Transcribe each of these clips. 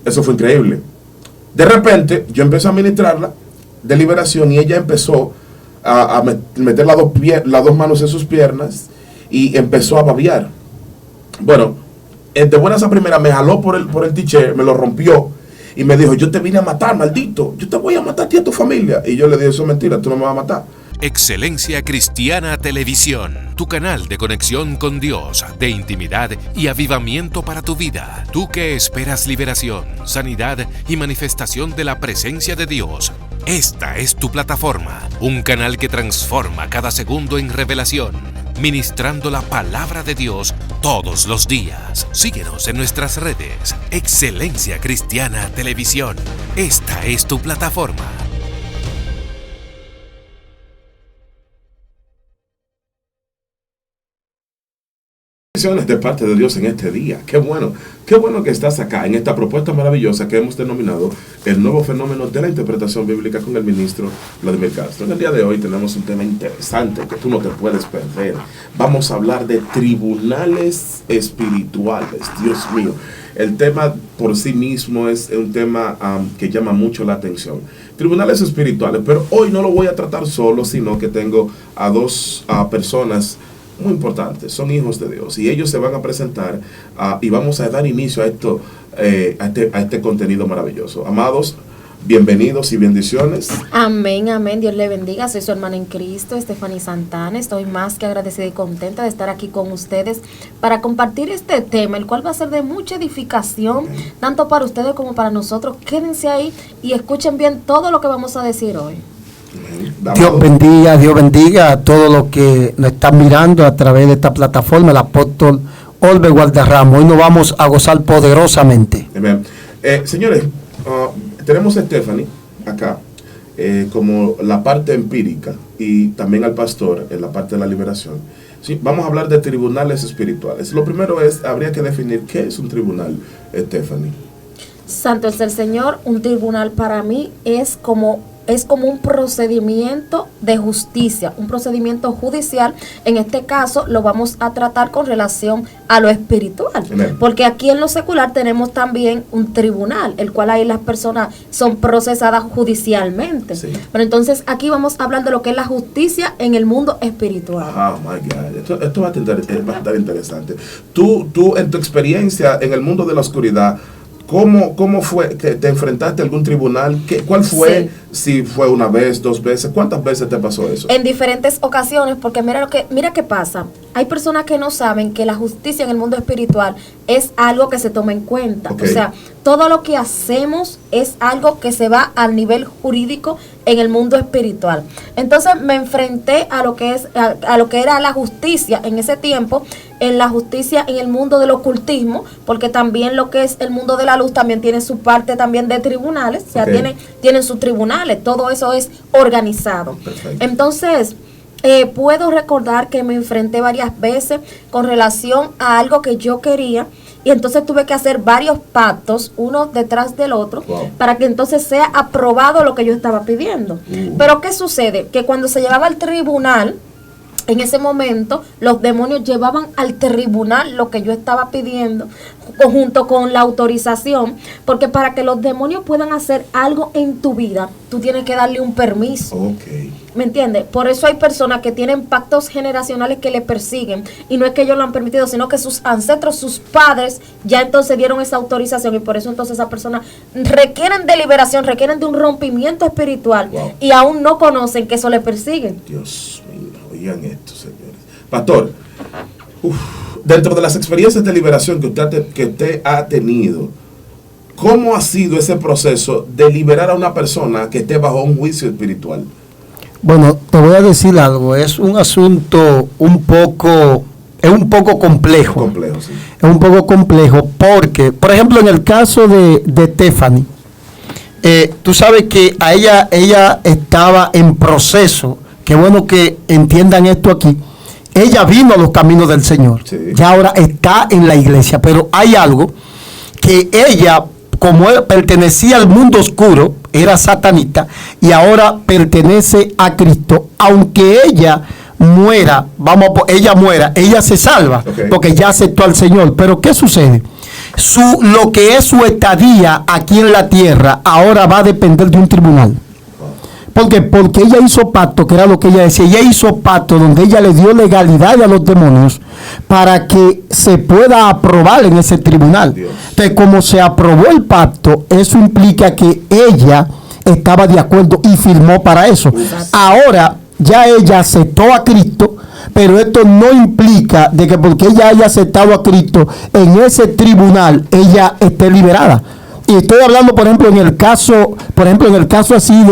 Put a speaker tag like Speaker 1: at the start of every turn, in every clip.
Speaker 1: Eso fue increíble. De repente, yo empecé a ministrarla de liberación y ella empezó a meter las dos manos en sus piernas y empezó a babear. Bueno, de buenas a primeras me jaló por el t-shirt, me lo rompió y me dijo, yo te vine a matar, maldito, yo te voy a matar a ti y a tu familia. Y yo le dije, eso es mentira, tú no me vas a matar.
Speaker 2: Excelencia Cristiana Televisión, tu canal de conexión con Dios, de intimidad y avivamiento para tu vida. Tú que esperas liberación, sanidad y manifestación de la presencia de Dios. Esta es tu plataforma, un canal que transforma cada segundo en revelación, ministrando la palabra de Dios todos los días. Síguenos en nuestras redes. Excelencia Cristiana Televisión. Esta es tu plataforma.
Speaker 1: De parte de Dios en este día. Qué bueno que estás acá en esta propuesta maravillosa que hemos denominado el nuevo fenómeno de la interpretación bíblica con el ministro Vladimir Castro. En el día de hoy tenemos un tema interesante que tú no te puedes perder. Vamos a hablar de tribunales espirituales. Dios mío, el tema por sí mismo es un tema que llama mucho la atención. Tribunales espirituales, pero hoy no lo voy a tratar solo, sino que tengo a dos personas muy importantes, son hijos de Dios y ellos se van a presentar y vamos a dar inicio a esto, a este contenido maravilloso. Amados, bienvenidos y bendiciones.
Speaker 3: Amén, amén. Dios le bendiga. Soy su hermana en Cristo, Stephanie Santana. Estoy más que agradecida y contenta de estar aquí con ustedes para compartir este tema, el cual va a ser de mucha edificación, tanto para ustedes como para nosotros. Quédense ahí y escuchen bien todo lo que vamos a decir hoy.
Speaker 4: Dios bendiga a todos los que nos están mirando a través de esta plataforma, el apóstol Olver Gualderramo. Hoy nos vamos a gozar poderosamente.
Speaker 1: Señores, tenemos a Stephanie acá como la parte empírica y también al pastor en la parte de la liberación. Sí, vamos a hablar de tribunales espirituales. Lo primero habría que definir qué es un tribunal, Stephanie.
Speaker 3: Santo es el Señor. Un tribunal para mí es como un procedimiento de justicia, un procedimiento judicial. En este caso lo vamos a tratar con relación a lo espiritual. Amén. Porque aquí en lo secular tenemos también un tribunal, el cual ahí las personas son procesadas judicialmente. Sí. Pero entonces aquí vamos a hablar de lo que es la justicia en el mundo espiritual.
Speaker 1: Oh my God, esto va a estar interesante. Tú en tu experiencia en el mundo de la oscuridad, ¿cómo fue que te enfrentaste a algún tribunal? ¿Cuál fue? Sí. Si fue una vez, 2 veces, ¿cuántas veces te pasó eso?
Speaker 3: En diferentes ocasiones, porque mira qué pasa. Hay personas que no saben que la justicia en el mundo espiritual es algo que se toma en cuenta. Okay. O sea, todo lo que hacemos es algo que se va al nivel jurídico en el mundo espiritual. Entonces me enfrenté a lo que era la justicia en ese tiempo, en la justicia en el mundo del ocultismo, porque también lo que es el mundo de la luz también tiene su parte también de tribunales, o sea, okay, tienen sus tribunales, todo eso es organizado. Perfecto. Entonces, puedo recordar que me enfrenté varias veces con relación a algo que yo quería, y entonces tuve que hacer varios pactos, uno detrás del otro, wow, para que entonces sea aprobado lo que yo estaba pidiendo. Pero ¿qué sucede? Que cuando se llevaba al tribunal, en ese momento, los demonios llevaban al tribunal lo que yo estaba pidiendo, junto con la autorización, porque para que los demonios puedan hacer algo en tu vida, tú tienes que darle un permiso. Okay. ¿Me entiendes? Por eso hay personas que tienen pactos generacionales que le persiguen, y no es que ellos lo han permitido, sino que sus ancestros, sus padres, ya entonces dieron esa autorización, y por eso entonces esas personas requieren de liberación, requieren de un rompimiento espiritual, wow, y aún no conocen que eso le persigue.
Speaker 1: Dios mío. Oigan esto, señores. Pastor, dentro de las experiencias de liberación que usted ha tenido, ¿cómo ha sido ese proceso de liberar a una persona que esté bajo un juicio espiritual?
Speaker 4: Bueno, te voy a decir algo. Es un asunto un poco complejo.
Speaker 1: Sí.
Speaker 4: Es un poco complejo porque, por ejemplo, en el caso de Stephanie, tú sabes que a ella estaba en proceso. Qué bueno que entiendan esto aquí. Ella vino a los caminos del Señor. Sí. Ya ahora está en la iglesia. Pero hay algo que ella, como pertenecía al mundo oscuro, era satanista, y ahora pertenece a Cristo. Aunque ella muera, ella se salva, okay, porque ya aceptó al Señor. Pero ¿qué sucede? lo que es su estadía aquí en la tierra ahora va a depender de un tribunal. ¿Por qué? Porque ella hizo pacto, que era lo que ella decía. Ella hizo pacto donde ella le dio legalidad a los demonios para que se pueda aprobar en ese tribunal. Entonces, como se aprobó el pacto, eso implica que ella estaba de acuerdo y firmó para eso. Ahora, ya ella aceptó a Cristo, pero esto no implica de que porque ella haya aceptado a Cristo en ese tribunal, ella esté liberada. Y estoy hablando, por ejemplo, en el caso así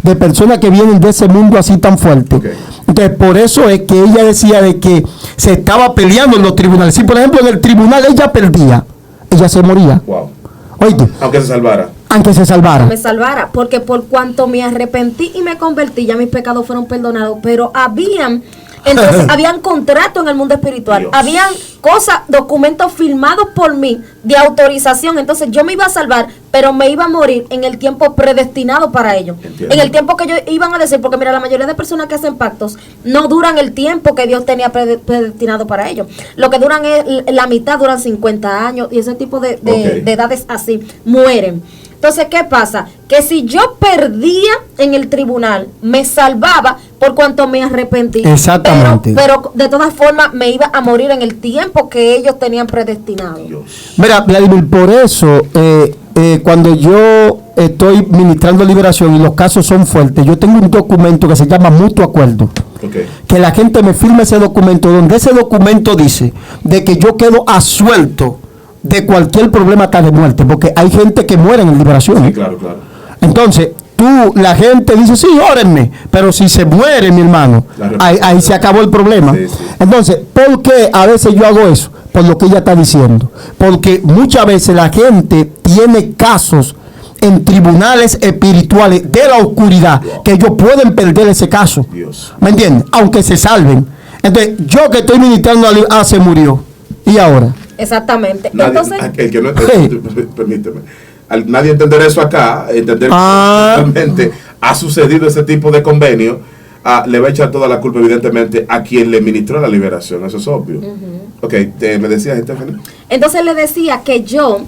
Speaker 4: de personas que vienen de ese mundo así tan fuerte. Okay. Entonces, por eso es que ella decía de que se estaba peleando en los tribunales. Si, por ejemplo, en el tribunal ella perdía, ella se moría.
Speaker 1: Wow.
Speaker 4: Oíste.
Speaker 1: Aunque se salvara.
Speaker 3: Me salvara, porque por cuanto me arrepentí y me convertí, ya mis pecados fueron perdonados, pero habían contratos en el mundo espiritual, Dios. Habían cosas, documentos firmados por mí de autorización, entonces yo me iba a salvar, pero me iba a morir en el tiempo predestinado para ello. Entiendo. En el tiempo que ellos iban a decir, porque mira, la mayoría de personas que hacen pactos no duran el tiempo que Dios tenía predestinado para ellos. Lo que duran es la mitad, duran 50 años y ese tipo de edades así, mueren. Entonces, ¿qué pasa? Que si yo perdía en el tribunal, me salvaba por cuanto me arrepentí.
Speaker 4: Exactamente.
Speaker 3: Pero de todas formas me iba a morir en el tiempo que ellos tenían predestinado.
Speaker 4: Mira, Vladimir, por eso, cuando yo estoy ministrando liberación y los casos son fuertes, yo tengo un documento que se llama mutuo acuerdo. Okay. Que la gente me firme ese documento, donde ese documento dice de que yo quedo asuelto de cualquier problema tal de muerte, porque hay gente que muere en liberación.
Speaker 1: Sí, claro.
Speaker 4: Entonces, la gente dice, sí, órenme, pero si se muere, mi hermano, ahí se acabó el problema. Sí. Entonces, ¿por qué a veces yo hago eso? Por lo que ella está diciendo. Porque muchas veces la gente tiene casos en tribunales espirituales de la oscuridad, que ellos pueden perder ese caso. Dios. ¿Me entiendes? Aunque se salven. Entonces, yo que estoy ministrando se murió. ¿Y ahora?
Speaker 3: Exactamente.
Speaker 1: Entonces, el que no permíteme. Nadie entenderá eso acá, entender que realmente ha sucedido ese tipo de convenio, le va a echar toda la culpa evidentemente a quien le ministró la liberación, eso es obvio. Ok, me decías, Stephanie.
Speaker 3: Entonces le decía que yo,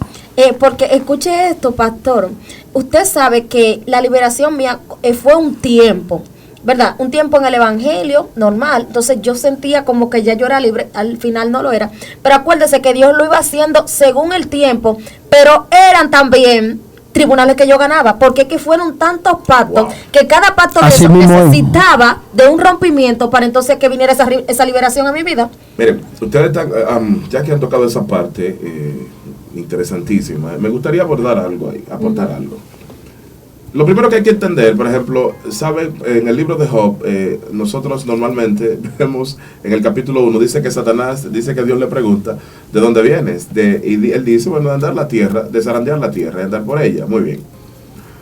Speaker 3: porque escuche esto, pastor, usted sabe que la liberación mía fue un tiempo, ¿verdad? Un tiempo en el evangelio normal, entonces yo sentía como que ya yo era libre, al final no lo era, pero acuérdese que Dios lo iba haciendo según el tiempo, pero eran también tribunales que yo ganaba, porque es que fueron tantos pactos, que cada pacto de eso necesitaba de un rompimiento para entonces que viniera esa liberación a mi vida.
Speaker 1: Miren, ustedes están, ya que han tocado esa parte interesantísima, me gustaría abordar algo ahí, aportar algo. Lo primero que hay que entender, por ejemplo, ¿saben? En el libro de Job, nosotros normalmente vemos en el capítulo 1, dice que Satanás, dice que Dios le pregunta, ¿de dónde vienes? Y él dice, bueno, de andar la tierra, de zarandear la tierra, de andar por ella. Muy bien.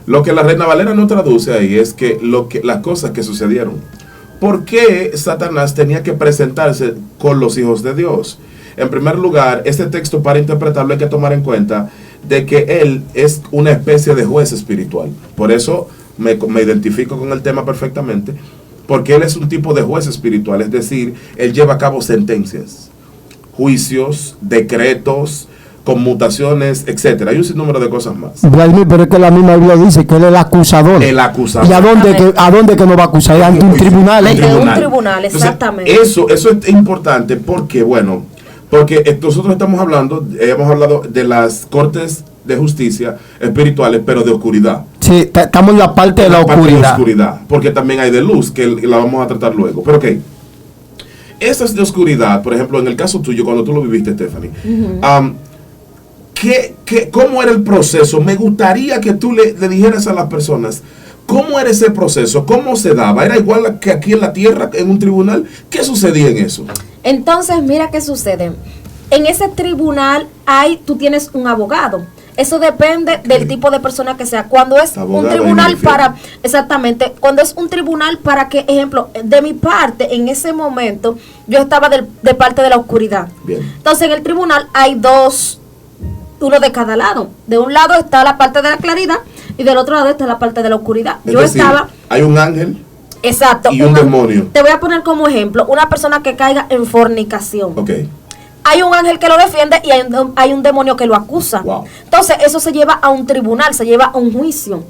Speaker 1: Lo que la Reina Valera no traduce ahí es que las cosas que sucedieron. ¿Por qué Satanás tenía que presentarse con los hijos de Dios? En primer lugar, este texto, para interpretarlo, hay que tomar en cuenta de que él es una especie de juez espiritual. Por eso me identifico con el tema perfectamente, porque él es un tipo de juez espiritual, es decir, él lleva a cabo sentencias, juicios, decretos, conmutaciones, etcétera. Hay un sinnúmero de cosas más.
Speaker 4: Vladimir, pero es que la misma Biblia dice que él es el acusador.
Speaker 1: El acusador.
Speaker 4: ¿Y a dónde que nos va a acusar? Ante un tribunal.
Speaker 3: Un tribunal, exactamente.
Speaker 1: Entonces, eso es importante porque, bueno, porque nosotros hemos hablado de las cortes de justicia espirituales, pero de oscuridad.
Speaker 4: Sí, estamos en la parte de la oscuridad. Porque también hay de luz, que la vamos a tratar luego. Pero ok, esas de oscuridad, por ejemplo, en el caso tuyo, cuando tú lo viviste, Stephanie, ¿cómo era el proceso? Me gustaría que tú le dijeras a las personas, ¿cómo era ese proceso? ¿Cómo se daba? ¿Era igual que aquí en la tierra, en un tribunal? ¿Qué sucedía en eso?
Speaker 3: Entonces, mira qué sucede. En ese tribunal tú tienes un abogado. Eso depende del tipo de persona que sea. Cuando es un tribunal cuando es un tribunal para que, ejemplo, de mi parte, en ese momento, yo estaba de parte de la oscuridad. Bien. Entonces, en el tribunal hay uno de cada lado. De un lado está la parte de la claridad y del otro lado está la parte de la oscuridad.
Speaker 1: Hay un ángel.
Speaker 3: Exacto.
Speaker 1: Y un demonio.
Speaker 3: Te voy a poner como ejemplo una persona que caiga en fornicación.
Speaker 1: Okay.
Speaker 3: hay un ángel que lo defiende y hay un demonio que lo acusa.
Speaker 1: Wow.
Speaker 3: Entonces eso se lleva a un tribunal, se lleva a un juicio.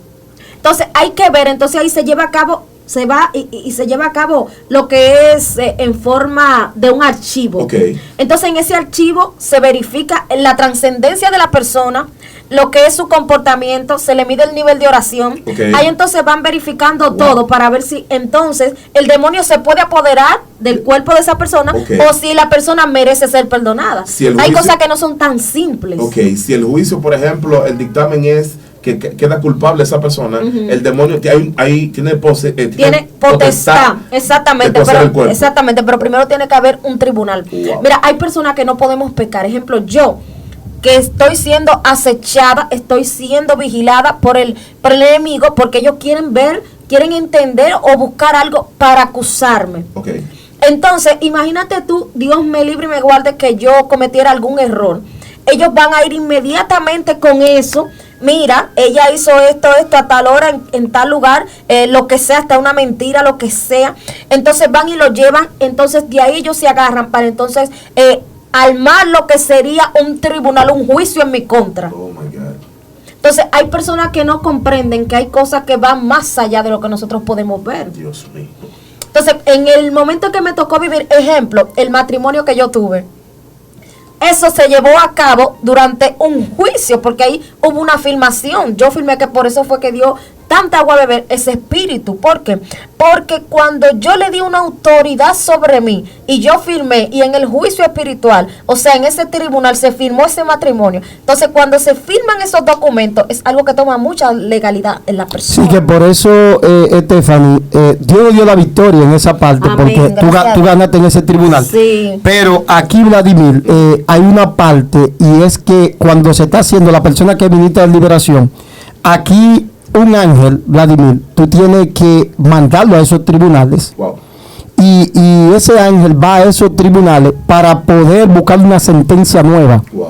Speaker 3: Entonces hay que ver, entonces ahí se lleva a cabo, se va y se lleva a cabo lo que es en forma de un archivo.
Speaker 1: Okay.
Speaker 3: Entonces en ese archivo se verifica la trascendencia de la persona, lo que es su comportamiento, se le mide el nivel de oración.
Speaker 1: Okay.
Speaker 3: Ahí entonces van verificando todo para ver si entonces el demonio se puede apoderar del cuerpo de esa persona o si la persona merece ser perdonada.
Speaker 1: Si hay
Speaker 3: cosas que no son tan simples.
Speaker 1: Ok, si el juicio, por ejemplo, el dictamen es que queda culpable esa persona, el demonio tiene
Speaker 3: potestad, exactamente, pero primero tiene que haber un tribunal.
Speaker 1: Wow.
Speaker 3: Mira, hay personas que no podemos pecar. Ejemplo, yo, que estoy siendo acechada, estoy siendo vigilada por el enemigo, porque ellos quieren entender o buscar algo para acusarme.
Speaker 1: Okay.
Speaker 3: Entonces, imagínate tú, Dios me libre y me guarde que yo cometiera algún error. Ellos van a ir inmediatamente con eso. Mira, ella hizo esto a tal hora, en tal lugar, lo que sea, hasta una mentira, lo que sea. Entonces van y lo llevan, entonces de ahí ellos se agarran para entonces armar lo que sería un tribunal, un juicio en mi contra.
Speaker 1: Oh my God.
Speaker 3: Entonces hay personas que no comprenden que hay cosas que van más allá de lo que nosotros podemos ver.
Speaker 1: Dios mío.
Speaker 3: Entonces, en el momento que me tocó vivir, ejemplo, el matrimonio que yo tuve, eso se llevó a cabo durante un juicio, porque ahí hubo una filmación. Yo filmé que por eso fue que dio tanta agua a beber ese espíritu. ¿Por qué? Porque cuando yo le di una autoridad sobre mí y yo firmé, y en el juicio espiritual, o sea, en ese tribunal se firmó ese matrimonio. Entonces, cuando se firman esos documentos, es algo que toma mucha legalidad en la persona.
Speaker 4: Sí, que por eso, Stephanie, Dios dio la victoria en esa parte. Amén, porque tú ganaste en ese tribunal.
Speaker 3: Sí.
Speaker 4: Pero aquí, Vladimir, hay una parte, y es que cuando se está haciendo la persona que ministra de liberación, aquí un ángel, Vladimir, tú tienes que mandarlo a esos tribunales.
Speaker 1: Wow.
Speaker 4: Y ese ángel va a esos tribunales para poder buscar una sentencia nueva.
Speaker 1: Wow.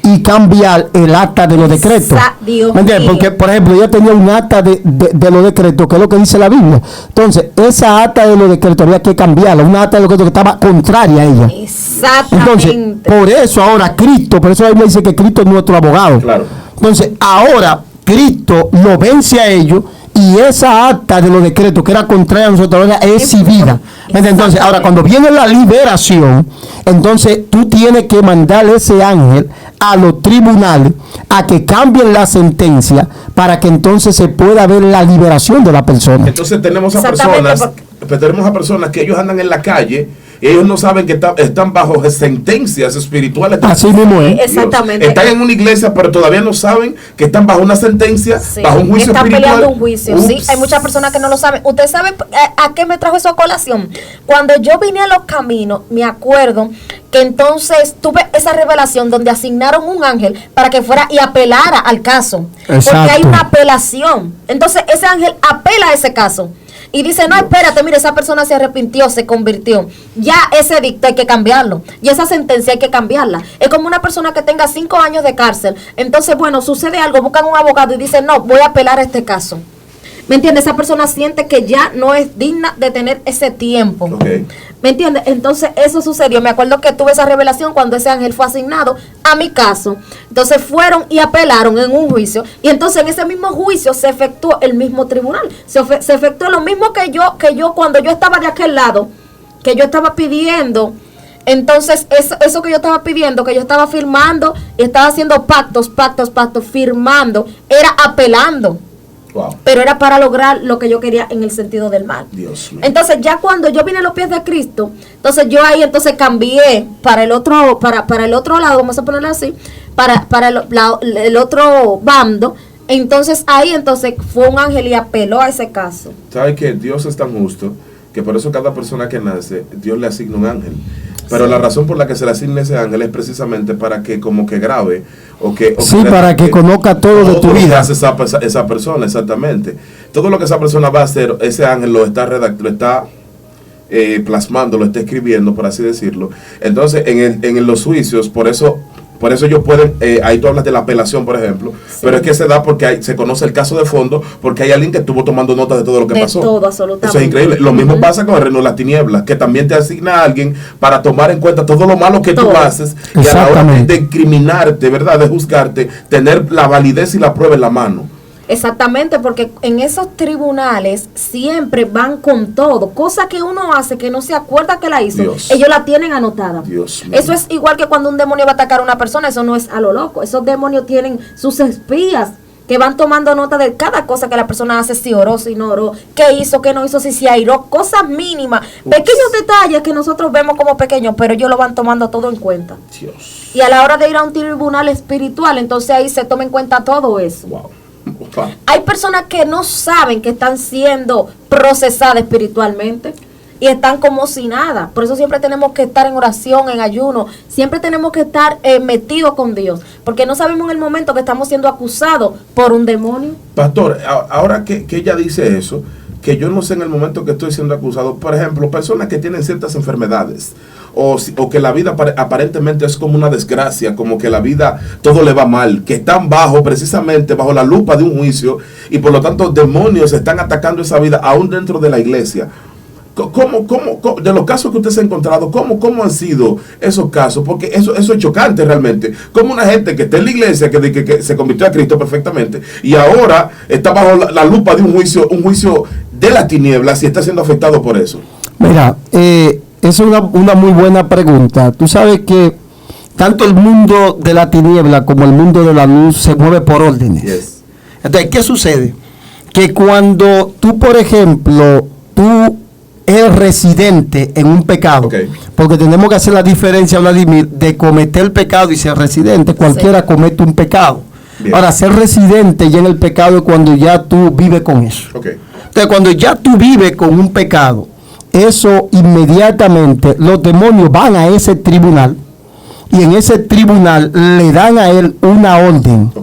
Speaker 4: Y cambiar el acta de los decretos. ¿Me entiendes? Porque, por ejemplo, yo tenía un acta de los decretos, que es lo que dice la Biblia. Entonces, esa acta de los decretos había que cambiarla. Una acta de los decretos que estaba contraria a ella.
Speaker 3: Exactamente.
Speaker 4: Entonces, por eso ahora Cristo, por eso la Biblia dice que Cristo es nuestro abogado.
Speaker 1: Claro.
Speaker 4: Entonces, ahora Cristo lo vence a ellos, y esa acta de los decretos que era contraria a nosotros ahora es exhibida. Entonces, ahora cuando viene la liberación, entonces tú tienes que mandar ese ángel a los tribunales a que cambien la sentencia para que entonces se pueda ver la liberación de la persona.
Speaker 1: Entonces tenemos a personas que ellos andan en la calle. Ellos no saben que están bajo sentencias espirituales.
Speaker 4: Así mismo es.
Speaker 3: Exactamente.
Speaker 1: Están en una iglesia, pero todavía no saben que están bajo una sentencia, bajo un juicio
Speaker 3: están
Speaker 1: espiritual.
Speaker 3: Peleando un juicio. Sí, hay muchas personas que no lo saben. ¿Usted sabe a qué me trajo eso a colación? Cuando yo vine a Los Caminos, me acuerdo que entonces tuve esa revelación donde asignaron un ángel para que fuera y apelara al caso.
Speaker 4: Exacto.
Speaker 3: Porque hay una apelación. Entonces ese ángel apela a ese caso. Y dice, no, espérate, mire, esa persona se arrepintió, se convirtió. Ya ese edicto hay que cambiarlo. Y esa sentencia hay que cambiarla. Es como una persona que tenga 5 años de cárcel. Entonces, bueno, sucede algo, buscan un abogado y dicen, no, voy a apelar a este caso. ¿Me entiendes? Esa persona siente que ya no es digna de tener ese tiempo.
Speaker 1: Okay.
Speaker 3: ¿Me entiendes? Entonces eso sucedió. Me acuerdo que tuve esa revelación cuando ese ángel fue asignado a mi caso. Entonces fueron y apelaron en un juicio. Y entonces en ese mismo juicio se efectuó el mismo tribunal. Se efectuó lo mismo que yo cuando yo estaba de aquel lado, que yo estaba pidiendo. Entonces eso que yo estaba pidiendo, que yo estaba firmando y estaba haciendo pactos, firmando, era apelando.
Speaker 1: Wow.
Speaker 3: Pero era para lograr lo que yo quería en el sentido del mal.
Speaker 1: Dios mío.
Speaker 3: Entonces ya cuando yo vine a los pies de Cristo, entonces yo ahí entonces cambié para el otro lado, vamos a ponerlo así, para el otro bando. Entonces ahí entonces fue un ángel y apeló a ese caso.
Speaker 1: ¿Sabe que Dios es tan justo que por eso cada persona que nace, Dios le asigna un ángel? Pero la razón por la que se le asigna ese ángel es precisamente para que como que grabe
Speaker 4: para que conozca todo de tu vida.
Speaker 1: Esa persona, exactamente. Todo lo que esa persona va a hacer, ese ángel lo está plasmando, lo está escribiendo, por así decirlo. Entonces, en los juicios, por eso Por eso ellos pueden, ahí tú hablas de la apelación, por ejemplo, pero es que se da porque se conoce el caso de fondo, porque hay alguien que estuvo tomando nota de todo lo que pasó.
Speaker 3: Todo, absolutamente.
Speaker 1: Eso es increíble. Lo mismo pasa con el reino de las tinieblas, que también te asigna a alguien para tomar en cuenta todo lo malo que tú haces y a la hora de incriminarte, ¿verdad? De juzgarte, tener la validez y la prueba en la mano.
Speaker 3: Exactamente, porque en esos tribunales siempre van con todo, cosa que uno hace que no se acuerda que la hizo, ellos la tienen anotada. Eso es igual que cuando un demonio va a atacar a una persona, eso no es a lo loco, esos demonios tienen sus espías que van tomando nota de cada cosa que la persona hace, si oró, si no oró, qué hizo, qué no hizo, si se airó, cosas mínimas, pequeños detalles que nosotros vemos como pequeños, pero ellos lo van tomando todo en cuenta. Y a la hora de ir a un tribunal espiritual, entonces ahí se toma en cuenta todo eso. Hay personas que no saben que están siendo procesadas espiritualmente y están como si nada. Por eso siempre tenemos que estar en oración, en ayuno. Siempre tenemos que estar metidos con Dios, porque no sabemos en el momento que estamos siendo acusados por un demonio.
Speaker 1: Pastor, ahora que ella dice eso, que yo no sé en el momento que estoy siendo acusado, por ejemplo, personas que tienen ciertas enfermedades, o que la vida aparentemente es como una desgracia, como que la vida todo le va mal, que están precisamente bajo la lupa de un juicio, y por lo tanto demonios están atacando esa vida aún dentro de la iglesia. ¿Cómo, de los casos que usted se ha encontrado, cómo han sido esos casos? Porque eso es chocante realmente. Como una gente que está en la iglesia, que se convirtió a Cristo perfectamente, y ahora está bajo la lupa de un juicio de las tinieblas y está siendo afectado por eso.
Speaker 4: Mira, es una muy buena pregunta. Tú sabes que tanto el mundo de la tiniebla como el mundo de la luz se mueve por órdenes. Entonces, ¿qué sucede? Que cuando tú, por ejemplo, tú eres residente en un pecado, porque tenemos que hacer la diferencia, Vladimir, de cometer el pecado y ser residente. Cualquiera comete un pecado. Ahora, ser residente ya en el pecado es cuando ya tú vives con eso. Entonces, cuando ya tú vives con un pecado, eso inmediatamente los demonios van a ese tribunal y en ese tribunal le dan a él una orden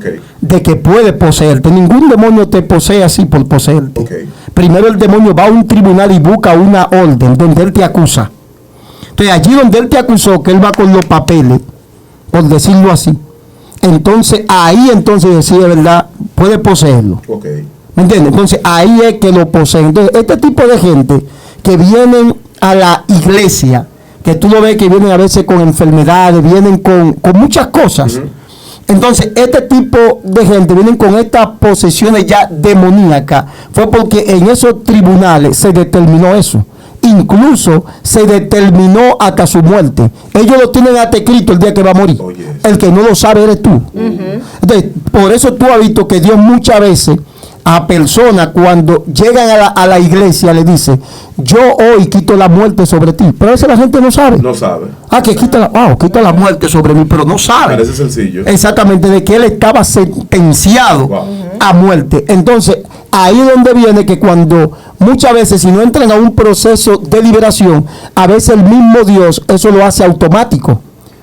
Speaker 4: de que puede poseerte. Ningún demonio te posee así por poseerte. Primero el demonio va a un tribunal y busca una orden donde él te acusa. Entonces allí donde él te acusó, que él va con los papeles, por decirlo así, entonces ahí decide, ¿verdad? Puede poseerlo. ¿Me entiendes? Entonces ahí es que lo posee. Entonces este tipo de gente que vienen a la iglesia, que tú lo ves que vienen a veces con enfermedades, vienen con muchas cosas. Entonces, este tipo de gente vienen con estas posesiones ya demoníacas, fue porque en esos tribunales se determinó eso. Incluso se determinó hasta su muerte. Ellos lo tienen hasta escrito el día que va a morir. El que no lo sabe eres tú. Entonces, por eso tú has visto que Dios muchas veces a personas cuando llegan a la iglesia le dice: yo hoy quito la muerte sobre ti. Pero a veces la gente no sabe.
Speaker 1: No sabe.
Speaker 4: Que quita la muerte sobre mí, pero no sabe.
Speaker 1: Parece sencillo.
Speaker 4: Exactamente, de que él estaba sentenciado a muerte. Entonces, ahí es donde viene que cuando muchas veces, si no entran a un proceso de liberación, a veces el mismo Dios eso lo hace automático.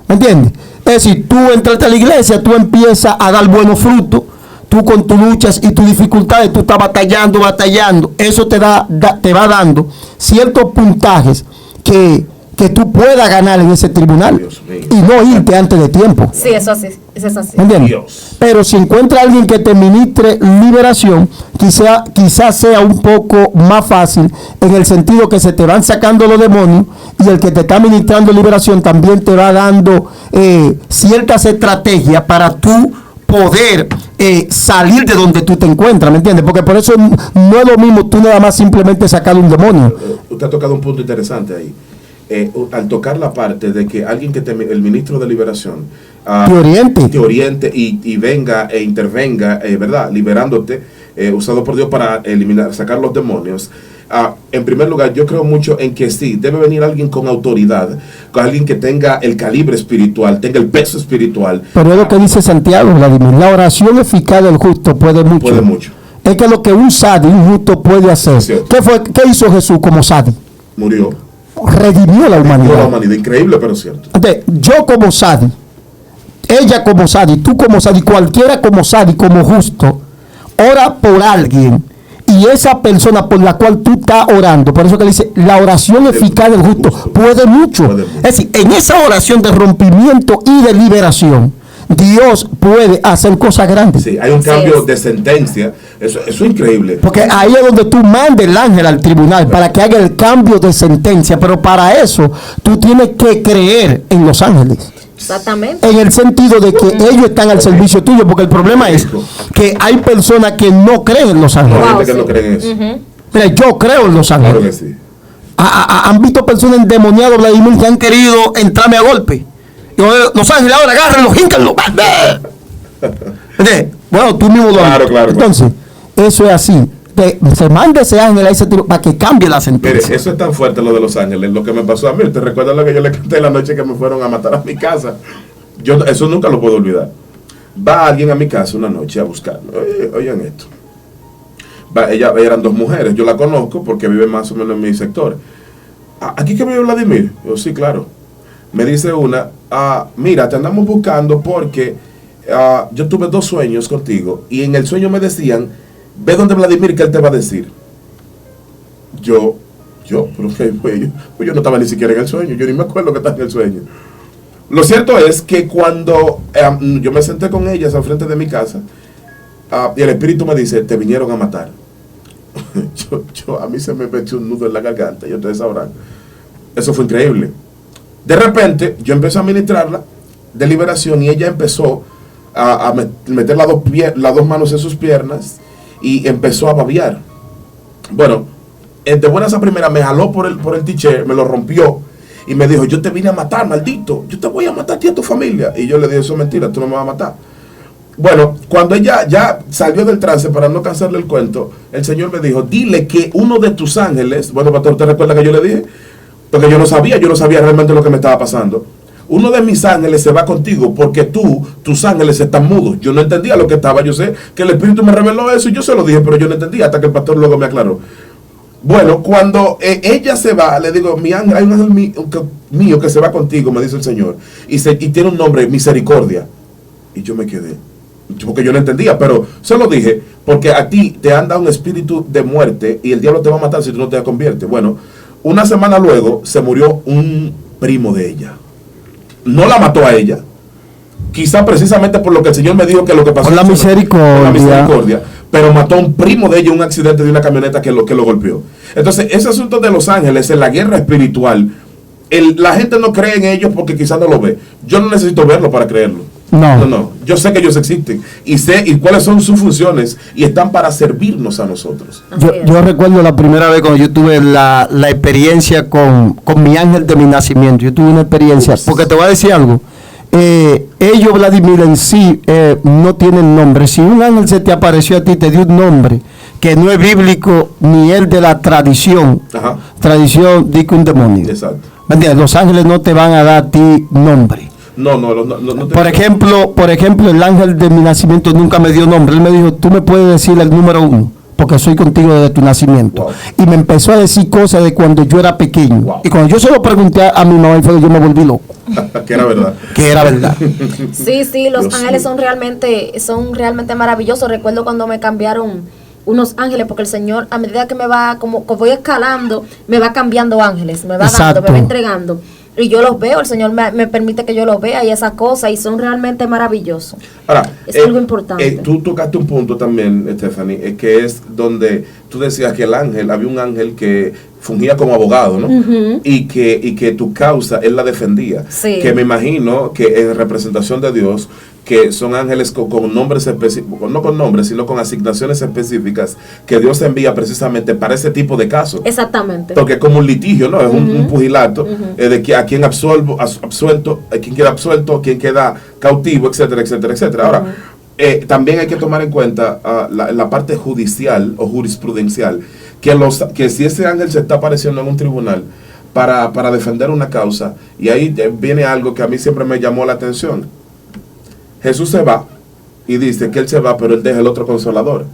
Speaker 4: ¿Me entiendes? Es decir, tú entras a la iglesia, tú empiezas a dar buenos frutos. Tú con tus luchas y tus dificultades, tú estás batallando, eso te va dando ciertos puntajes que tú puedas ganar en ese tribunal y no irte antes de tiempo.
Speaker 3: Sí, eso así, eso es así.
Speaker 4: ¿Entiendes? Pero si encuentra alguien que te ministre liberación, quizás sea un poco más fácil en el sentido que se te van sacando los demonios y el que te está ministrando liberación también te va dando ciertas estrategias para tú poder salir de donde tú te encuentras, ¿me entiendes? Porque por eso no es lo mismo tú nada más simplemente sacar un demonio.
Speaker 1: Usted ha tocado un punto interesante ahí. Al tocar la parte de que alguien el ministro de liberación te oriente y venga e intervenga, ¿verdad? Liberándote, usado por Dios para sacar los demonios. En primer lugar, yo creo mucho en que sí, debe venir alguien con autoridad, con alguien que tenga el calibre espiritual, tenga el peso espiritual.
Speaker 4: Pero es lo que dice Santiago, Vladimir: la oración eficaz del justo puede mucho. Es que lo que un justo puede hacer. ¿Qué hizo Jesús como sadi?
Speaker 1: Murió.
Speaker 4: Redimió la humanidad.
Speaker 1: Increíble, pero cierto.
Speaker 4: Entonces, yo como sadi, ella como sadi, tú como sadi, cualquiera como sadi, como justo, ora por alguien. Y esa persona por la cual tú estás orando, por eso que le dice, la oración eficaz del justo puede mucho. Es decir, en esa oración de rompimiento y de liberación, Dios puede hacer cosas grandes.
Speaker 1: Sí, hay un cambio de sentencia. Eso es increíble.
Speaker 4: Porque ahí es donde tú mandas el ángel al tribunal para que haga el cambio de sentencia. Pero para eso tú tienes que creer en los ángeles.
Speaker 3: Exactamente.
Speaker 4: En el sentido de que ellos están al servicio tuyo. Porque el problema es que hay personas que no creen en los ángeles.
Speaker 1: Hay gente que no cree en eso.
Speaker 4: Mira, yo creo en los ángeles.
Speaker 1: Claro que sí.
Speaker 4: Han visto personas endemoniadas, Vladimir, que han querido entrarme a golpe. Y yo, los ángeles ahora agárrenlo, híncanlo. Bueno, tú mismo lo has visto.
Speaker 1: Claro.
Speaker 4: Entonces, eso es así. Se manda ese ángel a ese tiro para que cambie la sentencia.
Speaker 1: Mire, eso es tan fuerte lo de los ángeles. Lo que me pasó a mí, ¿te recuerdas lo que yo le conté la noche que me fueron a matar a mi casa? Yo eso nunca lo puedo olvidar. Va alguien a mi casa una noche a buscarme. Oigan esto. Eran dos mujeres. Yo la conozco porque vive más o menos en mi sector. ¿Aquí que vive Vladimir? Yo, sí, claro. Me dice una, mira, te andamos buscando porque yo tuve 2 sueños contigo y en el sueño me decían, ve donde Vladimir que él te va a decir. Pero ¿qué fue yo? Pues yo no estaba ni siquiera en el sueño, yo ni me acuerdo que estaba en el sueño. Lo cierto es que cuando yo me senté con ellas al frente de mi casa, y el espíritu me dice, te vinieron a matar. A mí se me metió un nudo en la garganta, y ustedes sabrán. Eso fue increíble. De repente, yo empecé a ministrarla de liberación y ella empezó a meter las dos manos en sus piernas y empezó a babear. Bueno, de buenas a primeras me jaló por el t-shirt, me lo rompió y me dijo, yo te vine a matar, maldito, yo te voy a matar a ti y a tu familia. Y yo le dije, eso es mentira, tú no me vas a matar. Bueno, cuando ella ya salió del trance, para no cansarle el cuento, el Señor me dijo, dile que uno de tus ángeles, bueno, pastor, ¿usted recuerda que yo le dije? Porque yo no sabía realmente lo que me estaba pasando. Uno de mis ángeles se va contigo porque tus ángeles están mudos. Yo no entendía lo que estaba. Yo sé que el Espíritu me reveló eso y yo se lo dije, pero yo no entendía hasta que el pastor luego me aclaró. Bueno, cuando ella se va, le digo, mi ángel, hay un ángel mío que se va contigo, me dice el Señor, y tiene un nombre, Misericordia. Y yo me quedé, porque yo no entendía, pero se lo dije, porque a ti te anda un espíritu de muerte y el diablo te va a matar si tú no te conviertes. Bueno, una semana luego se murió un primo de ella. No la mató a ella. Quizá precisamente por lo que el Señor me dijo que lo que pasó.
Speaker 4: Por la misericordia.
Speaker 1: Pero mató a un primo de ella en un accidente de una camioneta que lo golpeó. Entonces, ese asunto de los ángeles en la guerra espiritual, la gente no cree en ellos porque quizás no lo ve. Yo no necesito verlo para creerlo. No. Yo sé que ellos existen y sé cuáles son sus funciones y están para servirnos a nosotros.
Speaker 4: Yo recuerdo la primera vez cuando yo tuve la experiencia con mi ángel de mi nacimiento. Yo tuve una experiencia, porque te voy a decir algo. Ellos, Vladimir, en sí no tienen nombre. Si un ángel se te apareció a ti, te dio un nombre que no es bíblico ni el de la tradición.
Speaker 1: Ajá.
Speaker 4: Tradición dice un demonio.
Speaker 1: Exacto.
Speaker 4: ¿Me entiendes? Los ángeles no te van a dar a ti nombre.
Speaker 1: No
Speaker 4: Por ejemplo, el ángel de mi nacimiento nunca me dio nombre. Él me dijo, tú me puedes decir el número 1, porque soy contigo desde tu nacimiento.
Speaker 1: Wow.
Speaker 4: Y me empezó a decir cosas de cuando yo era pequeño.
Speaker 1: Wow.
Speaker 4: Y cuando yo se lo pregunté a mi mamá, yo me volví loco.
Speaker 1: Que era verdad.
Speaker 4: Que era verdad.
Speaker 3: Sí, los ángeles son realmente maravillosos. Recuerdo cuando me cambiaron unos ángeles, porque el Señor, a medida que me va, como voy escalando, me va cambiando ángeles, me va dando, me va entregando. Y yo los veo, el Señor me permite que yo los vea y esas cosas, y son realmente maravillosos.
Speaker 1: Ahora,
Speaker 3: es algo importante.
Speaker 1: Tú tocaste un punto también, Stephanie, que es donde tú decías que había un ángel que fungía como abogado, ¿no?
Speaker 3: Uh-huh.
Speaker 1: Y que tu causa, él la defendía.
Speaker 3: Sí.
Speaker 1: Que me imagino que en representación de Dios, que son ángeles con nombres específicos, no con nombres, sino con asignaciones específicas que Dios envía precisamente para ese tipo de casos.
Speaker 3: Exactamente.
Speaker 1: Porque es como un litigio, ¿no? Es un pugilato
Speaker 3: Uh-huh.
Speaker 1: de que a quien absuelto, a quien queda absuelto, a quien queda cautivo, etcétera, etcétera, etcétera. Ahora, también hay que tomar en cuenta la parte judicial o jurisprudencial, que si ese ángel se está apareciendo en un tribunal para defender una causa, y ahí viene algo que a mí siempre me llamó la atención. Jesús se va y dice que él se va, pero él deja el otro consolador.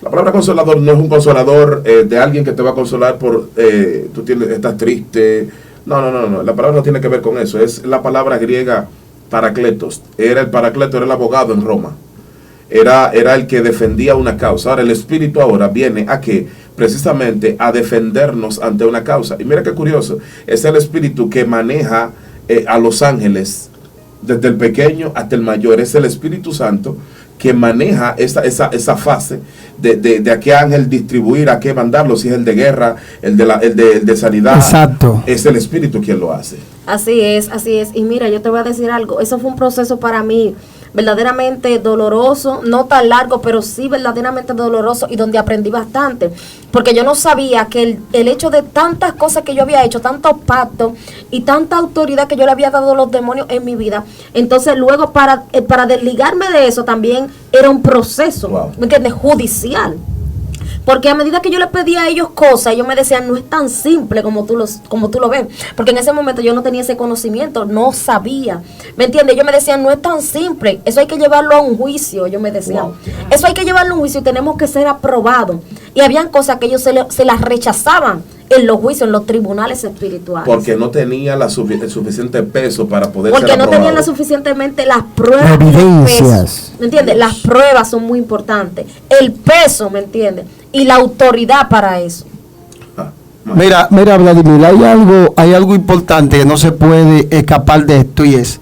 Speaker 1: La palabra consolador no es un consolador de alguien que te va a consolar por estás triste. No. La palabra no tiene que ver con eso. Es la palabra griega paracletos. El paracleto era el abogado en Roma. Era el que defendía una causa. Ahora el Espíritu ahora viene a que precisamente a defendernos ante una causa. Y mira qué curioso. Es el Espíritu que maneja a los ángeles desde el pequeño hasta el mayor. Es el Espíritu Santo que maneja esa fase de a qué ángel distribuir, a qué mandarlo, si es el de guerra, el de sanidad.
Speaker 4: Exacto.
Speaker 1: Es el Espíritu quien lo hace.
Speaker 3: Así es, así es. Y mira, yo te voy a decir algo, eso fue un proceso para mí verdaderamente doloroso, no tan largo, pero sí verdaderamente doloroso, y donde aprendí bastante, porque yo no sabía que el hecho de tantas cosas que yo había hecho, tantos pactos y tanta autoridad que yo le había dado a los demonios en mi vida, entonces luego para desligarme de eso también era un proceso,
Speaker 1: wow,
Speaker 3: ¿me entiendes? Judicial. Porque a medida que yo les pedía a ellos cosas, ellos me decían, no es tan simple como tú lo ves. Porque en ese momento yo no tenía ese conocimiento, no sabía. ¿Me entiendes? Ellos me decían, no es tan simple, eso hay que llevarlo a un juicio, ellos me decían. Wow. Eso hay que llevarlo a un juicio y tenemos que ser aprobados. Y habían cosas que ellos se las rechazaban en los juicios, en los tribunales espirituales.
Speaker 1: Porque no tenía el suficiente peso para poder
Speaker 3: porque
Speaker 1: ser
Speaker 3: no
Speaker 1: aprobado.
Speaker 3: tenían suficientemente las pruebas.
Speaker 4: Evidencias.
Speaker 3: ¿Me entiendes? Las pruebas son muy importantes. El peso, ¿me entiendes? Y la autoridad para eso.
Speaker 4: Mira, Vladimir, hay algo importante que no se puede escapar de esto, y es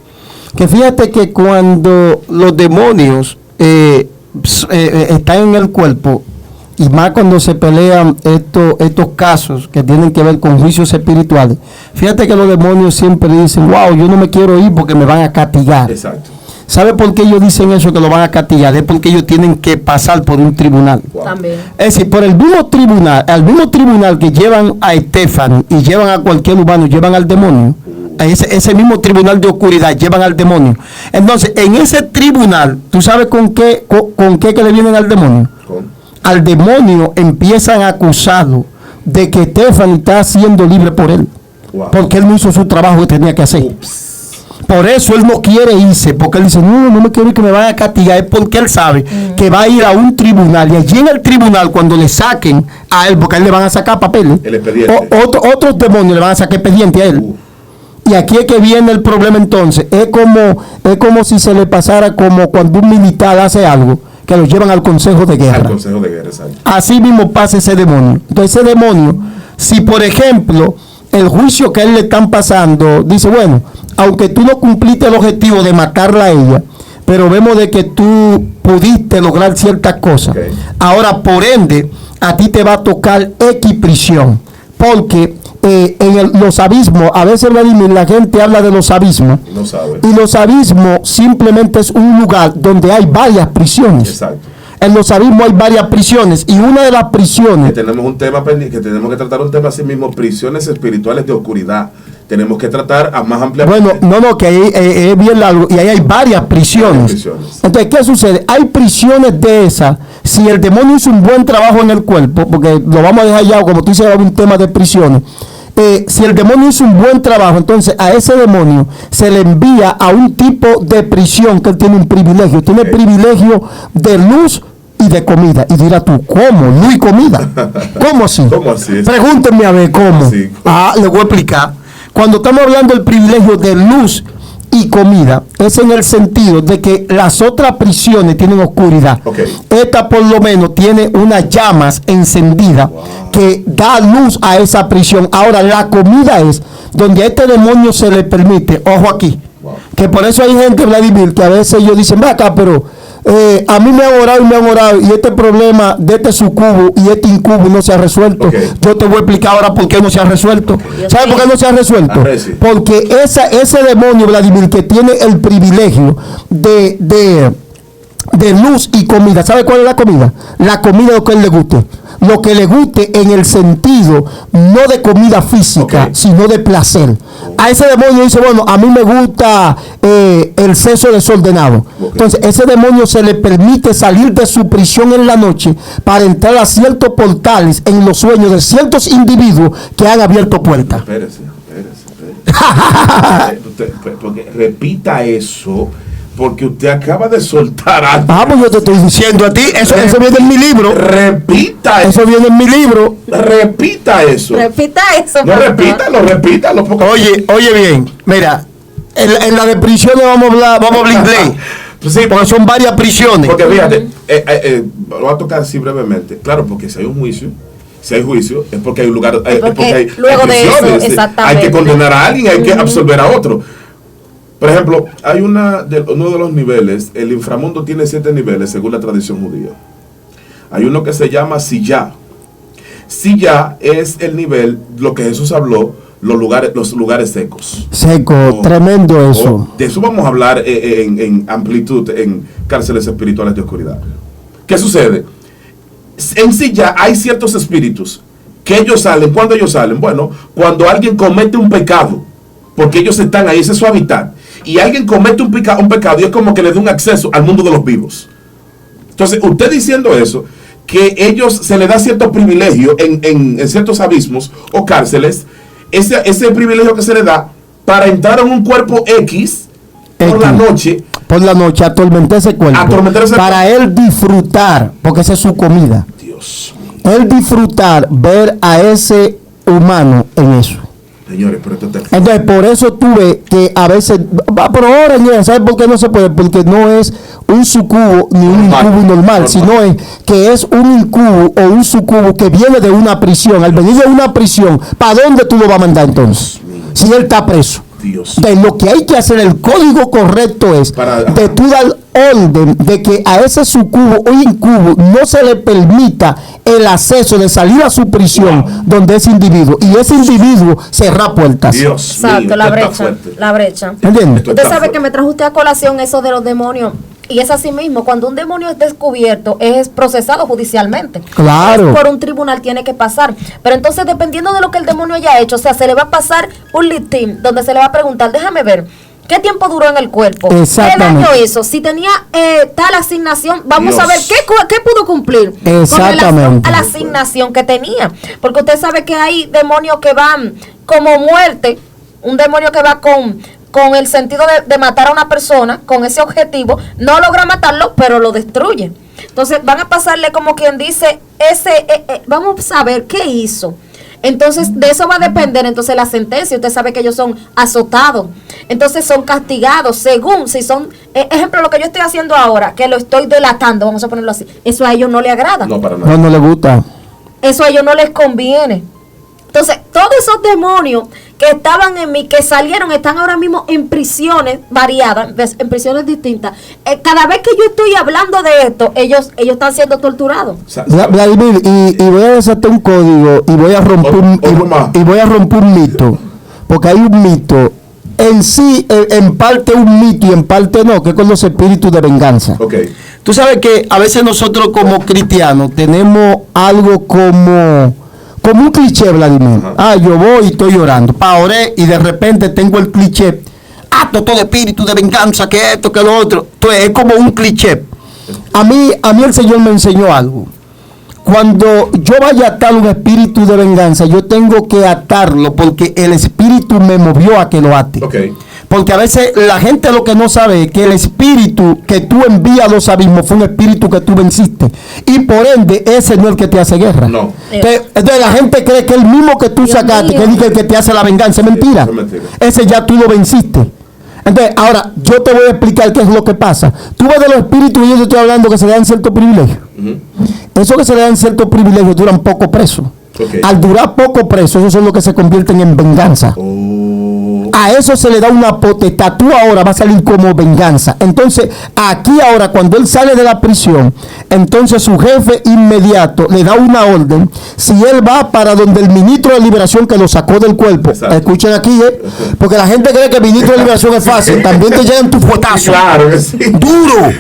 Speaker 4: que fíjate que cuando los demonios están en el cuerpo, y más cuando se pelean estos casos que tienen que ver con juicios espirituales, fíjate que los demonios siempre dicen, wow, yo no me quiero ir porque me van a castigar.
Speaker 1: Exacto.
Speaker 4: ¿Sabe por qué ellos dicen eso, que lo van a castigar? Es porque ellos tienen que pasar por un tribunal.
Speaker 1: Wow.
Speaker 3: También.
Speaker 4: Es decir, por el mismo tribunal que llevan a Stephanie y llevan a cualquier humano, llevan al demonio. A ese mismo tribunal de oscuridad llevan al demonio. Entonces, en ese tribunal, ¿tú sabes con qué que le vienen al demonio?
Speaker 1: ¿Con?
Speaker 4: Al demonio empiezan a acusarlo de que Stephanie está siendo libre por él.
Speaker 1: Wow.
Speaker 4: Porque él no hizo su trabajo que tenía que hacer.
Speaker 1: Ups.
Speaker 4: Por eso él no quiere irse, porque él dice, no me quiero ir, que me van a castigar. Es porque él sabe que va a ir a un tribunal, y allí en el tribunal, cuando le saquen a él, porque a él le van a sacar papeles,
Speaker 1: El expediente.
Speaker 4: Otros demonios le van a sacar expediente a él. Y aquí es que viene el problema entonces. Es como si se le pasara como cuando un militar hace algo, que lo llevan al consejo de guerra.
Speaker 1: Al consejo de guerra, exacto.
Speaker 4: Así mismo pasa ese demonio. Entonces ese demonio, si por ejemplo el juicio que a él le están pasando, dice, bueno, aunque tú no cumpliste el objetivo de matarla a ella, pero vemos de que tú pudiste lograr ciertas cosas.
Speaker 1: Okay.
Speaker 4: Ahora, por ende, a ti te va a tocar X prisión, porque los abismos, a veces Vladimir, la gente habla de los abismos,
Speaker 1: No sabe.
Speaker 4: y los abismos simplemente es un lugar donde hay varias prisiones.
Speaker 1: Exacto.
Speaker 4: En los abismos hay varias prisiones, y una de las prisiones...
Speaker 1: Que tenemos un tema pendiente, que tenemos que tratar un tema así mismo, prisiones espirituales de oscuridad. Tenemos que tratar a más ampliamente.
Speaker 4: Bueno, no, que ahí, es bien largo, y ahí hay varias prisiones. Entonces, ¿qué sucede? Hay prisiones de esas, si el demonio hizo un buen trabajo en el cuerpo, porque lo vamos a dejar ya, como tú dices, un tema de prisiones. Si el demonio hizo un buen trabajo, entonces a ese demonio se le envía a un tipo de prisión que él tiene un privilegio. Tiene privilegio de luz y de comida. Y dirá tú, ¿cómo? ¿Luz y comida? ¿Cómo así?
Speaker 1: ¿Cómo así?
Speaker 4: Pregúntenme a ver, ¿cómo?
Speaker 1: Sí.
Speaker 4: Le voy a explicar. Cuando estamos hablando del privilegio de luz y comida, es en el sentido de que las otras prisiones tienen oscuridad.
Speaker 1: Okay.
Speaker 4: Esta por lo menos tiene unas llamas encendidas que da luz a esa prisión. Ahora, la comida es donde a este demonio se le permite, ojo aquí, que por eso hay gente, Vladimir, que a veces ellos dicen, ve acá, pero a mí me han orado, y este problema de este sucubo y este incubo no se ha resuelto.
Speaker 1: Okay.
Speaker 4: Yo te voy a explicar ahora por qué no se ha resuelto.
Speaker 3: Okay.
Speaker 4: ¿Sabes por qué no se ha resuelto? Porque ese demonio, Vladimir, que tiene el privilegio de luz y comida, ¿sabe cuál es la comida? La comida es lo que a él le guste. Lo que le guste en el sentido no de comida física,
Speaker 1: Okay,
Speaker 4: sino de placer. A ese demonio dice, bueno, a mí me gusta el sexo desordenado.
Speaker 1: Okay.
Speaker 4: Entonces, ese demonio se le permite salir de su prisión en la noche para entrar a ciertos portales en los sueños de ciertos individuos que han abierto puertas.
Speaker 1: Espérese. Porque repita eso, porque usted acaba de soltar algo.
Speaker 4: Pues yo te estoy diciendo a ti, eso viene en mi libro.
Speaker 1: Repita eso.
Speaker 4: Eso viene en mi libro.
Speaker 1: Repita eso.
Speaker 3: Repita eso.
Speaker 1: No, repítalo. Porque...
Speaker 4: Oye bien, mira, en la de prisiones vamos a hablar inglés.
Speaker 1: Sí,
Speaker 4: porque son varias prisiones.
Speaker 1: Porque fíjate, lo voy a tocar así brevemente. Claro, porque si hay un juicio, es porque hay un lugar, porque hay
Speaker 3: luego de
Speaker 1: prisiones,
Speaker 3: eso, exactamente,
Speaker 1: hay que condenar a alguien, hay que absolver a otro. Por ejemplo, hay uno de los niveles, el inframundo tiene 7 niveles según la tradición judía. Hay uno que se llama Siyá. Siyá es el nivel, lo que Jesús habló, los lugares secos.
Speaker 4: Seco, tremendo eso.
Speaker 1: De eso vamos a hablar en amplitud en cárceles espirituales de oscuridad. ¿Qué sucede? En Siyá hay ciertos espíritus que ellos salen. ¿Cuándo ellos salen? Bueno, cuando alguien comete un pecado, porque ellos están ahí, ese es su hábitat. Y alguien comete un pecado y es como que le da un acceso al mundo de los vivos. Entonces, usted diciendo eso, que ellos se les da cierto privilegio en ciertos abismos o cárceles, ese privilegio que se le da para entrar en un cuerpo X por la noche.
Speaker 4: Por la noche, atormentar ese cuerpo. Para él disfrutar, porque esa es su comida.
Speaker 1: Dios.
Speaker 4: Él disfrutar, ver a ese humano en eso.
Speaker 1: Señores, pero esto está...
Speaker 4: Entonces, por eso tú ves que a veces, pero ahora, ¿sabes por qué no se puede? Porque no es un sucubo ni un incubo normal, sino es que es un incubo o un sucubo que viene de una prisión. Al venir de una prisión, ¿para dónde tú lo vas a mandar entonces? Si él está preso.
Speaker 1: Dios.
Speaker 4: De lo que hay que hacer, el código correcto es de tú dar orden de que a ese sucubo o incubo no se le permita el acceso de salir a su prisión donde ese individuo, y ese individuo cerrar puertas.
Speaker 1: Dios.
Speaker 3: Exacto, la brecha.
Speaker 4: ¿Entiendes?
Speaker 3: Usted sabe que me trajo usted a colación eso de los demonios. Y es así mismo, cuando un demonio es descubierto, es procesado judicialmente.
Speaker 4: Claro.
Speaker 3: Por un tribunal tiene que pasar. Pero entonces, dependiendo de lo que el demonio haya hecho, o sea, se le va a pasar un listín donde se le va a preguntar, déjame ver, ¿qué tiempo duró en el cuerpo? ¿Qué daño hizo? Si tenía tal asignación, vamos a ver qué pudo cumplir con relación a la asignación que tenía. Porque usted sabe que hay demonios que van como muerte, un demonio que va con el sentido de matar a una persona, con ese objetivo, no logra matarlo, pero lo destruye. Entonces van a pasarle como quien dice, vamos a ver qué hizo. Entonces de eso va a depender entonces la sentencia. Usted sabe que ellos son azotados, entonces son castigados según si son, ejemplo, lo que yo estoy haciendo ahora, que lo estoy delatando, vamos a ponerlo así, eso a ellos no les agrada.
Speaker 1: No, para nada.
Speaker 4: No les gusta.
Speaker 3: Eso a ellos no les conviene. Entonces, todos esos demonios que estaban en mí, que salieron, están ahora mismo en prisiones variadas, en prisiones distintas. Cada vez que yo estoy hablando de esto, ellos están siendo torturados.
Speaker 4: Vladimir, y voy a desatar un código y voy a romper un mito, porque hay un mito en sí, en parte un mito y en parte no, que es con los espíritus de venganza.
Speaker 1: Okay.
Speaker 4: Tú sabes que a veces nosotros como cristianos tenemos algo como un cliché, Vladimir. Yo voy y estoy llorando, oré y de repente tengo el cliché, todo espíritu de venganza, que esto, que lo otro. Entonces es como un cliché. A mí el Señor me enseñó algo. Cuando yo vaya a atar un espíritu de venganza, yo tengo que atarlo porque el espíritu me movió a que lo ate.
Speaker 1: Okay.
Speaker 4: Porque a veces la gente lo que no sabe es que el espíritu que tú envías a los abismos fue un espíritu que tú venciste. Y por ende, ese no es el que te hace guerra.
Speaker 1: No.
Speaker 4: Entonces la gente cree que el mismo que tú sacaste, que es el que te hace la venganza, es mentira. Ese ya tú lo venciste. Entonces, ahora, yo te voy a explicar qué es lo que pasa. Tú ves de los espíritus y yo te estoy hablando que se le dan cierto privilegio. Eso que se le dan ciertos privilegios duran poco preso.
Speaker 1: Okay.
Speaker 4: Al durar poco preso, esos son los que se convierten en venganza. A eso se le da una potestad. Tú ahora vas a salir como venganza. Entonces, aquí ahora, cuando él sale de la prisión, entonces su jefe inmediato le da una orden. Si él va para donde el ministro de liberación que lo sacó del cuerpo, escuchen aquí, porque la gente cree que el ministro de liberación es fácil. También te llegan tus fuetazos.
Speaker 1: Claro que sí.
Speaker 4: Duro.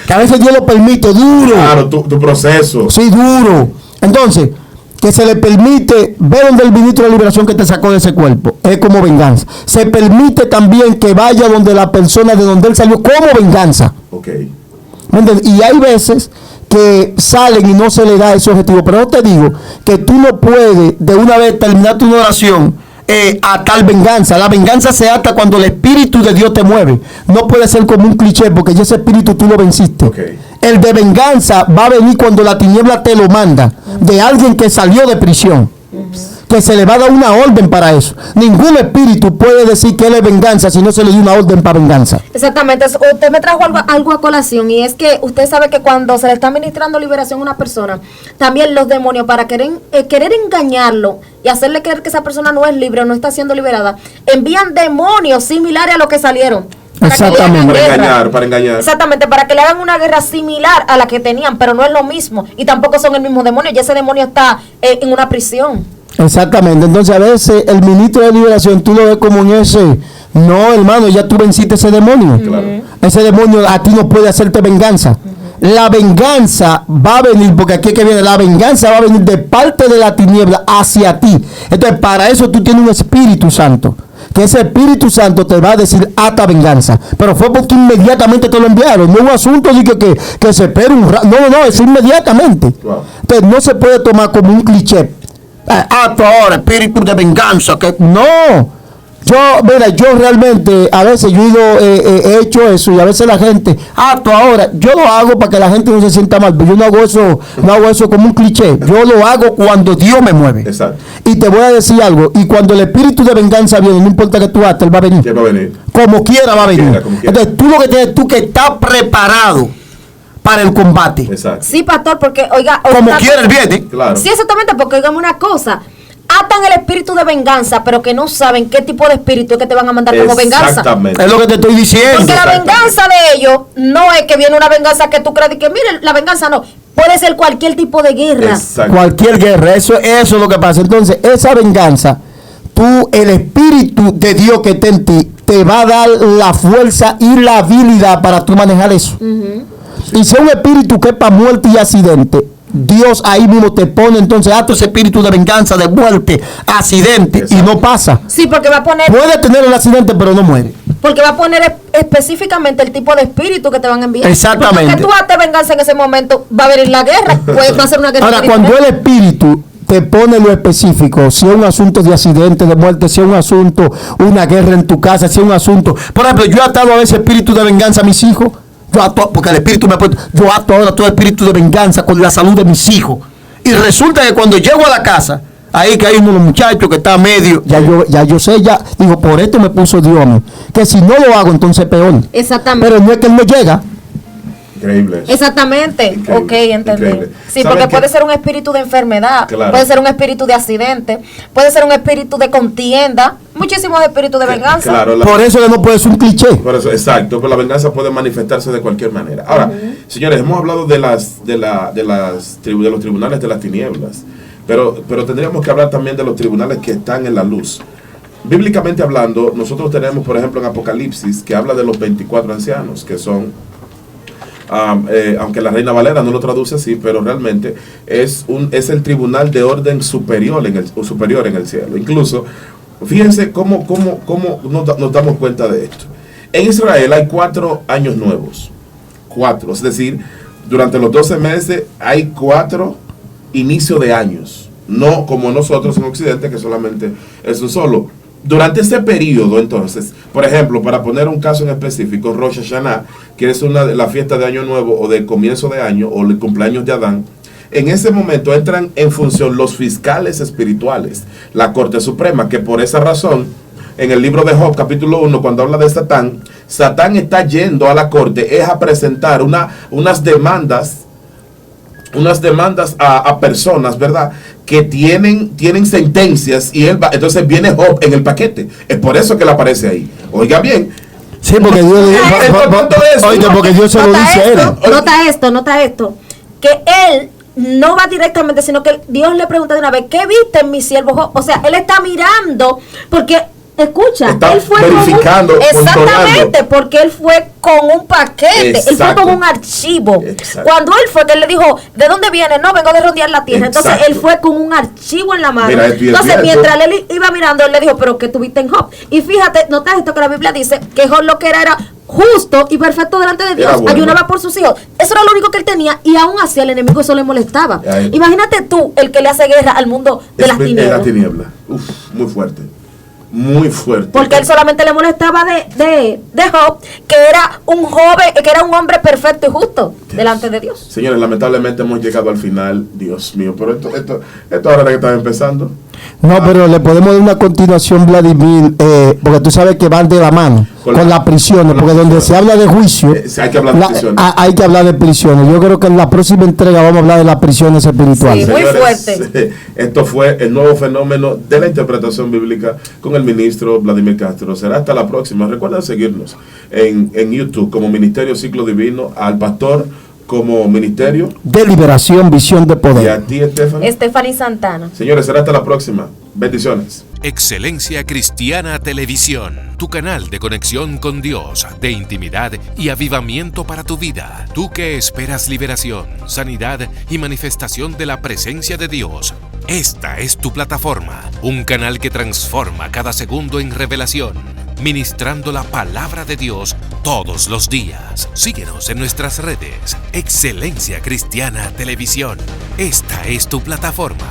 Speaker 4: Que a veces Dios lo permite, duro.
Speaker 1: Claro, tu proceso.
Speaker 4: Sí, duro. Entonces, que se le permite ver donde el ministro de liberación que te sacó de ese cuerpo, es como venganza. Se permite también que vaya donde la persona de donde él salió como venganza.
Speaker 1: Okay.
Speaker 4: Y hay veces que salen y no se le da ese objetivo. Pero yo te digo que tú no puedes de una vez terminar tu oración a tal venganza. La venganza se ata cuando el espíritu de Dios te mueve. No puede ser como un cliché, porque ya ese espíritu tú lo venciste.
Speaker 1: Okay.
Speaker 4: El de venganza va a venir cuando la tiniebla te lo manda, de alguien que salió de prisión. que se le va a dar una orden para eso. Ningún espíritu puede decir que él es venganza si no se le dio una orden para venganza.
Speaker 3: Exactamente. Usted me trajo algo a colación, y es que usted sabe que cuando se le está ministrando liberación a una persona, también los demonios, para querer engañarlo y hacerle creer que esa persona no es libre o no está siendo liberada, envían demonios similares a los que salieron.
Speaker 4: Exactamente.
Speaker 1: Para engañar.
Speaker 3: Exactamente, para que le hagan una guerra similar a la que tenían, pero no es lo mismo. Y tampoco son el mismo demonio, ya ese demonio está en una prisión.
Speaker 4: Exactamente, entonces a veces el ministro de liberación tú lo ves como en ese, no hermano, ya tú venciste ese demonio.
Speaker 1: Claro.
Speaker 4: Ese demonio a ti no puede hacerte venganza. La venganza va a venir, porque aquí es que viene, la venganza va a venir de parte de la tiniebla hacia ti. Entonces para eso tú tienes un Espíritu Santo, que ese Espíritu Santo te va a decir ata venganza, pero fue porque inmediatamente te lo enviaron, no es un asunto de que se espera un rato, no, eso inmediatamente.
Speaker 1: Wow.
Speaker 4: Entonces no se puede tomar como un cliché. Tú ahora, espíritu de venganza, que no. Yo realmente, a veces yo he hecho eso, y a veces la gente, tú ahora, yo lo hago para que la gente no se sienta mal, pero yo no hago eso como un cliché, yo lo hago cuando Dios me mueve.
Speaker 1: Exacto.
Speaker 4: Y te voy a decir algo, y cuando el espíritu de venganza viene, no importa que tú hagas, él va a venir.
Speaker 1: ¿Quién va a venir?
Speaker 4: Como quiera va a venir.
Speaker 1: Como quiera.
Speaker 4: Entonces tú lo que tienes, tú que estás preparado para el combate.
Speaker 1: Exacto.
Speaker 3: Sí, pastor, porque, oiga...
Speaker 4: Como quiera él viene.
Speaker 1: Claro.
Speaker 3: Sí, exactamente, porque oigan una cosa, atan el espíritu de venganza, pero que no saben qué tipo de espíritu es que te van a mandar como venganza.
Speaker 1: Exactamente.
Speaker 4: Es lo que te estoy diciendo.
Speaker 3: Porque la venganza de ellos no es que viene una venganza que tú crees que, mire, la venganza no, puede ser cualquier tipo de guerra.
Speaker 1: Exacto.
Speaker 4: Cualquier guerra, eso es lo que pasa. Entonces, esa venganza, el Espíritu de Dios que está en ti, te va a dar la fuerza y la habilidad para tú manejar eso. Y si es un espíritu que es para muerte y accidente, Dios ahí mismo te pone entonces ese espíritu de venganza, de muerte, accidente. Exacto. Y no pasa.
Speaker 3: Sí, porque va a poner...
Speaker 4: Puede tener el accidente, pero no muere.
Speaker 3: Porque va a poner específicamente el tipo de espíritu que te van a enviar.
Speaker 4: Exactamente.
Speaker 3: Porque tú haces venganza en ese momento, va a venir la guerra, va a ser una guerra.
Speaker 4: Ahora, cuando el espíritu te pone lo específico, si es un asunto de accidente, de muerte, si es un asunto, una guerra en tu casa, si es un asunto... Por ejemplo, yo he atado a ese espíritu de venganza a mis hijos. Yo ato, porque el espíritu me ha puesto, yo ato ahora todo espíritu de venganza con la salud de mis hijos. Y resulta que cuando llego a la casa, ahí que hay uno de los muchachos que está medio, ya yo sé, digo, por esto me puso Dios, que si no lo hago, entonces peor.
Speaker 3: Exactamente.
Speaker 4: Pero no es que él no llega.
Speaker 1: Increíble.
Speaker 3: Exactamente.
Speaker 1: Increíble.
Speaker 3: Ok, entendí.
Speaker 1: Increíble.
Speaker 3: Sí, porque puede ser un espíritu de enfermedad,
Speaker 1: Claro.
Speaker 3: puede ser un espíritu de accidente, puede ser un espíritu de contienda, muchísimos espíritus de venganza.
Speaker 1: Claro,
Speaker 4: Por eso que no puede ser un cliché.
Speaker 1: Por eso, exacto, pero la venganza puede manifestarse de cualquier manera. Ahora, señores, hemos hablado de los tribunales de las tinieblas, pero tendríamos que hablar también de los tribunales que están en la luz. Bíblicamente hablando, nosotros tenemos, por ejemplo, en Apocalipsis, que habla de los 24 ancianos, que son, aunque la Reina Valera no lo traduce así, pero realmente es el tribunal de orden superior en el cielo. Incluso, fíjense cómo nos damos cuenta de esto. En Israel hay 4 años nuevos. 4, es decir, durante los 12 meses hay 4 inicios de años. No como nosotros en Occidente, que solamente es un solo. Durante ese periodo, entonces, por ejemplo, para poner un caso en específico, Rosh Hashanah, que es la fiesta de Año Nuevo o de comienzo de año o el cumpleaños de Adán, en ese momento entran en función los fiscales espirituales, la Corte Suprema, que por esa razón, en el libro de Job, capítulo 1, cuando habla de Satán está yendo a la corte, es a presentar unas demandas a personas, ¿verdad?, que tienen sentencias, y entonces viene Job en el paquete. Es por eso que él aparece ahí. Oiga bien.
Speaker 4: Sí, porque Dios porque Dios se lo dice a él.
Speaker 3: Nota esto. Que él no va directamente, sino que Dios le pregunta de una vez, ¿qué viste en mi siervo Job? O sea, él está mirando, porque... Escucha,
Speaker 1: está
Speaker 3: él fue
Speaker 1: verificando,
Speaker 3: exactamente, porque él fue con un paquete,
Speaker 1: exacto,
Speaker 3: él fue con un archivo.
Speaker 1: Exacto.
Speaker 3: Cuando él fue, que él le dijo, ¿de dónde viene? No, vengo de rodear la tierra.
Speaker 1: Exacto.
Speaker 3: Entonces él fue con un archivo en la mano.
Speaker 1: Mira,
Speaker 3: entonces mientras él iba mirando, él le dijo, ¿pero qué tuviste en Job? Y fíjate, notas esto que la Biblia dice, que Job lo que era justo y perfecto delante de Dios, bueno, ayunaba por sus hijos. Eso era lo único que él tenía, y aún así al enemigo eso le molestaba. Imagínate tú, el que le hace guerra al mundo de las tinieblas.
Speaker 1: Uf, muy fuerte. Muy fuerte.
Speaker 3: Porque él solamente le molestaba de Job, que era un joven, que era un hombre perfecto y justo delante de Dios.
Speaker 1: Señores, lamentablemente hemos llegado al final, Dios mío, pero esto ahora que estaba empezando.
Speaker 4: No, pero le podemos dar una continuación, Vladimir, porque tú sabes que van de la mano con las prisiones, porque donde se habla de juicio,
Speaker 1: hay que hablar de prisiones.
Speaker 4: Hay que hablar de prisiones. Yo creo que en la próxima entrega vamos a hablar de las prisiones espirituales.
Speaker 3: Sí, muy
Speaker 1: Señores,
Speaker 3: fuerte.
Speaker 1: Esto fue el nuevo fenómeno de la interpretación bíblica con el ministro Vladimir Castro. Será hasta la próxima. Recuerda seguirnos en YouTube como Ministerio Ciclo Divino, al pastor como Ministerio
Speaker 4: de Liberación, Visión de
Speaker 1: y
Speaker 4: Poder.
Speaker 1: a ti,
Speaker 3: Stephanie Santana.
Speaker 1: Señores, será hasta la próxima. Bendiciones.
Speaker 2: Excelencia Cristiana Televisión, tu canal de conexión con Dios, de intimidad y avivamiento para tu vida. Tú que esperas liberación, sanidad y manifestación de la presencia de Dios. Esta es tu plataforma, un canal que transforma cada segundo en revelación, ministrando la palabra de Dios todos los días. Síguenos en nuestras redes. Excelencia Cristiana Televisión. Esta es tu plataforma.